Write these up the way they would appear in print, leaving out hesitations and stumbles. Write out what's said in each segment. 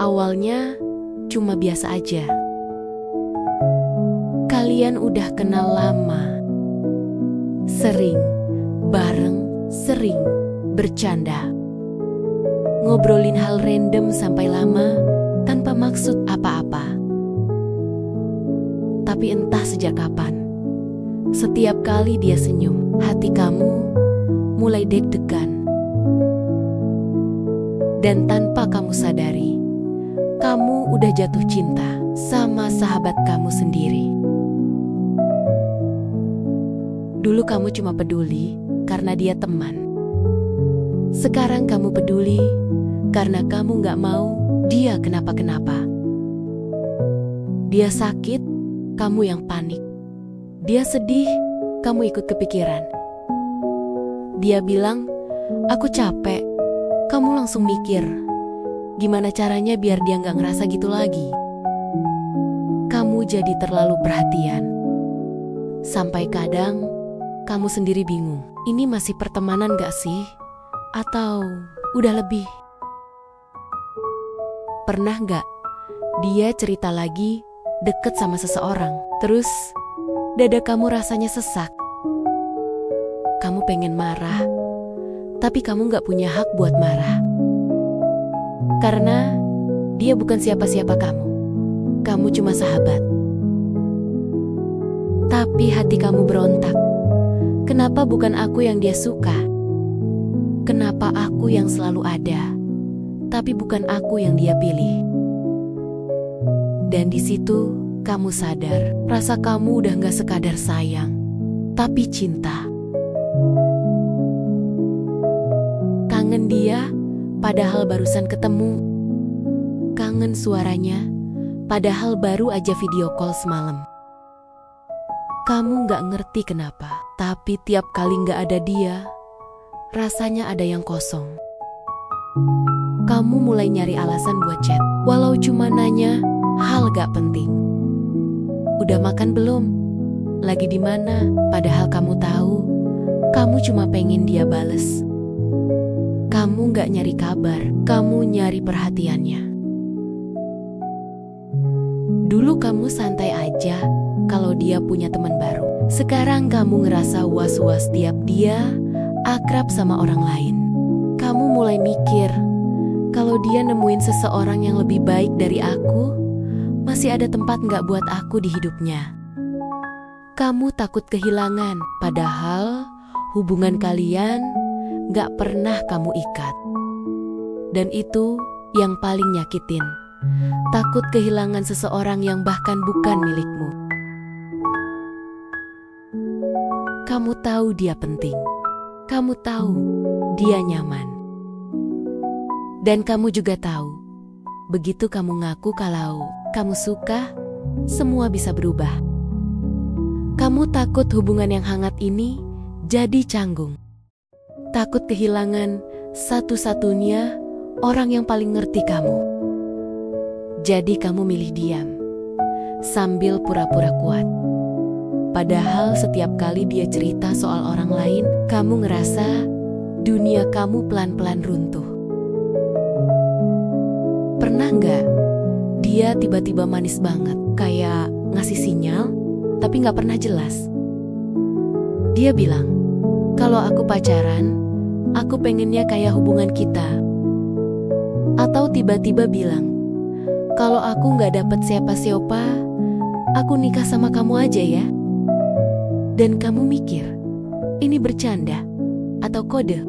Awalnya cuma biasa aja. Kalian udah kenal lama. Sering bareng, sering bercanda. Ngobrolin hal random sampai lama tanpa maksud apa-apa. Tapi entah sejak kapan, setiap kali dia senyum, hati kamu mulai deg-degan. Dan tanpa kamu sadari, kamu udah jatuh cinta sama sahabat kamu sendiri. Dulu kamu cuma peduli karena dia teman. Sekarang kamu peduli karena kamu gak mau dia kenapa-kenapa. Dia sakit, kamu yang panik. Dia sedih, kamu ikut kepikiran. Dia bilang, aku capek. Kamu langsung mikir, gimana caranya biar dia gak ngerasa gitu lagi. Kamu jadi terlalu perhatian. Sampai kadang, kamu sendiri bingung. Ini masih pertemanan gak sih? Atau udah lebih? Pernah gak dia cerita lagi deket sama seseorang, terus dada kamu rasanya sesak? Kamu pengen marah, tapi kamu gak punya hak buat marah. Karena dia bukan siapa-siapa kamu. Kamu cuma sahabat. Tapi hati kamu berontak. Kenapa bukan aku yang dia suka? Kenapa aku yang selalu ada, tapi bukan aku yang dia pilih? Dan di situ kamu sadar, rasa kamu udah gak sekadar sayang, tapi cinta. Kangen dia, padahal barusan ketemu. Kangen suaranya, padahal baru aja video call semalam. Kamu gak ngerti kenapa, tapi tiap kali gak ada dia, rasanya ada yang kosong. Kamu mulai nyari alasan buat chat, walau cuma nanya hal gak penting. Udah makan belum? Lagi di mana? Padahal kamu tahu, kamu cuma pengen dia bales. Kamu gak nyari kabar, kamu nyari perhatiannya. Dulu kamu santai aja kalau dia punya teman baru. Sekarang kamu ngerasa was-was tiap dia akrab sama orang lain. Kamu mulai mikir, kalau dia nemuin seseorang yang lebih baik dari aku, masih ada tempat gak buat aku di hidupnya. Kamu takut kehilangan, padahal hubungan kalian gak pernah kamu ikat. Dan itu yang paling nyakitin. Takut kehilangan seseorang yang bahkan bukan milikmu. Kamu tahu dia penting. Kamu tahu dia nyaman. Dan kamu juga tahu, begitu kamu ngaku kalau kamu suka, semua bisa berubah. Kamu takut hubungan yang hangat ini jadi canggung. Takut kehilangan satu-satunya orang yang paling ngerti kamu. Jadi kamu milih diam, sambil pura-pura kuat. Padahal setiap kali dia cerita soal orang lain, kamu ngerasa dunia kamu pelan-pelan runtuh. Pernah nggak dia tiba-tiba manis banget, kayak ngasih sinyal, tapi nggak pernah jelas? Dia bilang, kalau aku pacaran, aku pengennya kayak hubungan kita. Atau tiba-tiba bilang, kalau aku nggak dapet siapa-siapa, aku nikah sama kamu aja ya. Dan kamu mikir, ini bercanda atau kode?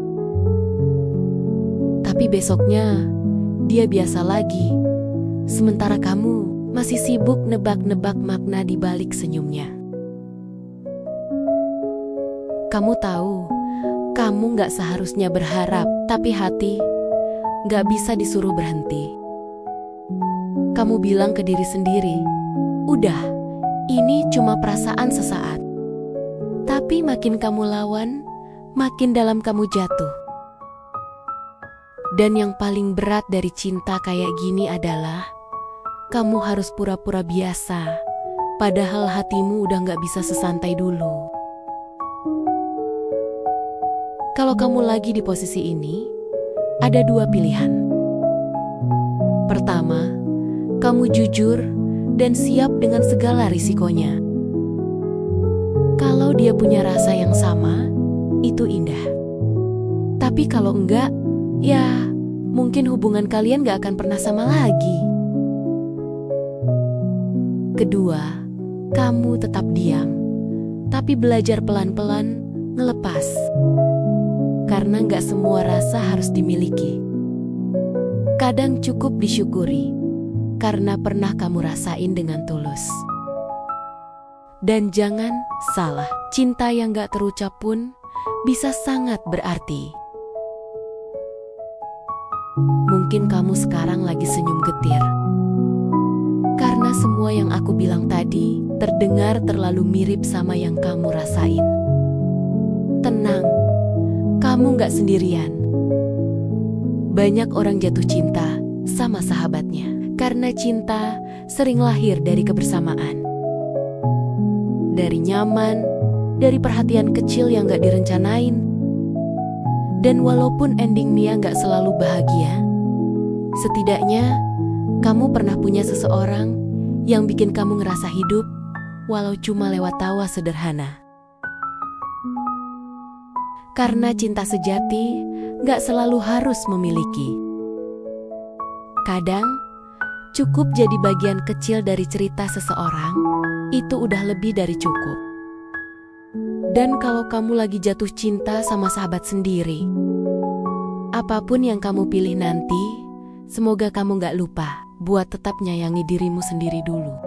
Tapi besoknya, dia biasa lagi. Sementara kamu masih sibuk nebak-nebak makna di balik senyumnya. Kamu tahu, kamu gak seharusnya berharap, tapi hati gak bisa disuruh berhenti. Kamu bilang ke diri sendiri, udah, ini cuma perasaan sesaat. Tapi makin kamu lawan, makin dalam kamu jatuh. Dan yang paling berat dari cinta kayak gini adalah kamu harus pura-pura biasa, padahal hatimu udah gak bisa sesantai dulu. Kalau kamu lagi di posisi ini, ada dua pilihan. Pertama, kamu jujur dan siap dengan segala risikonya. Kalau dia punya rasa yang sama, itu indah. Tapi kalau enggak, ya mungkin hubungan kalian gak akan pernah sama lagi. Kedua, kamu tetap diam, tapi belajar pelan-pelan ngelepas. Karena gak semua rasa harus dimiliki. Kadang cukup disyukuri, karena pernah kamu rasain dengan tulus. Dan jangan salah, cinta yang gak terucap pun bisa sangat berarti. Mungkin kamu sekarang lagi senyum getir. Karena semua yang aku bilang tadi terdengar terlalu mirip sama yang kamu rasain. Tenang, kamu gak sendirian. Banyak orang jatuh cinta sama sahabatnya. Karena cinta sering lahir dari kebersamaan. Dari nyaman, dari perhatian kecil yang gak direncanain. Dan walaupun endingnya gak selalu bahagia, setidaknya kamu pernah punya seseorang yang bikin kamu ngerasa hidup, walau cuma lewat tawa sederhana. Karena cinta sejati gak selalu harus memiliki. Kadang, cukup jadi bagian kecil dari cerita seseorang, itu udah lebih dari cukup. Dan kalau kamu lagi jatuh cinta sama sahabat sendiri, apapun yang kamu pilih nanti, semoga kamu gak lupa buat tetap nyayangi dirimu sendiri dulu.